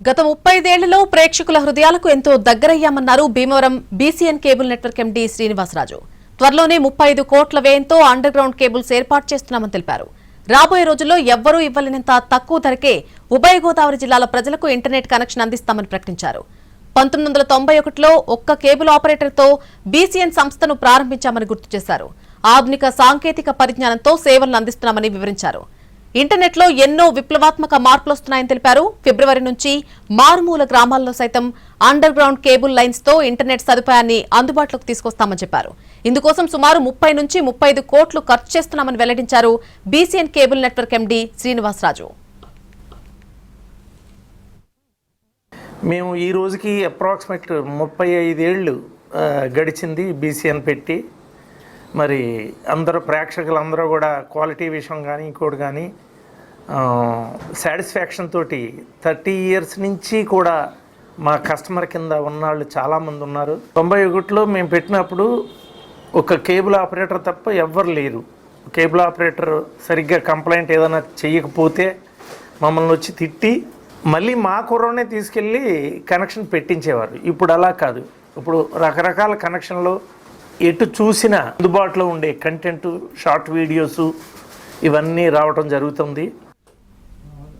గత 35 ఏళ్లలో ప్రేక్షకుల హృదయాలకు ఎంతో దగ్గరయ్యామన్నారు Bhimavaram BCN cable network MD Srinivasaraju. త్వరలోనే 35 కోట్ల వ్యయంతో అండర్ గ్రౌండ్ కేబుల్స్ ఏర్పాటు చేస్తున్నామని తెలిపారు. రాబోయే రోజుల్లో ఎవ్వరూ ఇవ్వలేనంత తక్కువ ధరకే ఉభయ గోదావరి జిల్లాల ప్రజలకు ఇంటర్నెట్ కనెక్షన్ అందిస్తామని ప్రకటించారు. 1991లో ఒక్క కేబుల్ ఆపరేటర్తో బీసీఎన్ సంస్థను ప్రారంభించామని గుర్తు చేశారు. ఆధునిక సాంకేతిక పరిజ్ఞానంతో సేవలను అందిస్తున్నామని వివరించారు. ఇంటర్నెట్లో ఎన్నో విప్లవాత్మక మార్పులు వస్తున్నాయని తెలిపారు. ఫిబ్రవరి నుంచి మారుమూల గ్రామాల్లో సైతం అండర్ గ్రౌండ్ కేబుల్ లైన్స్ తో ఇంటర్నెట్ సదుపాయాన్ని అందుబాటులోకి తీసుకొస్తామని చెప్పారు. ఇందుకోసం సుమారు 30 నుంచి 35 కోట్లు ఖర్చు చేస్తున్నామని వెల్లడించారు BCN cable network MD Srinivasaraju. మేము ఈ రోజుకి అప్రాక్సిమేట్ 35 ఏళ్ళు గడిచింది బీసీఎన్ పెట్టి. మరి అందరూ ప్రేక్షకులందరూ కూడా క్వాలిటీ విషయం కానీ ఇంకోటి కానీ సాటిస్ఫాక్షన్ తోటి 30 ఇయర్స్ నుంచి కూడా మా కస్టమర్ కింద ఉన్నవాళ్ళు చాలామంది ఉన్నారు. 91లో మేము పెట్టినప్పుడు ఒక కేబుల్ ఆపరేటర్ తప్ప ఎవ్వరు లేరు. కేబుల్ ఆపరేటర్ సరిగ్గా కంప్లైంట్ ఏదైనా చేయకపోతే మమ్మల్ని వచ్చి తిట్టి మళ్ళీ మా కుర్రనే తీసుకెళ్ళి కనెక్షన్ పెట్టించేవారు. ఇప్పుడు అలా కాదు. ఇప్పుడు రకరకాల కనెక్షన్లో ఎటు చూసినా అందుబాటులో ఉండే కంటెంట్, షార్ట్ వీడియోసు ఇవన్నీ రావటం జరుగుతుంది.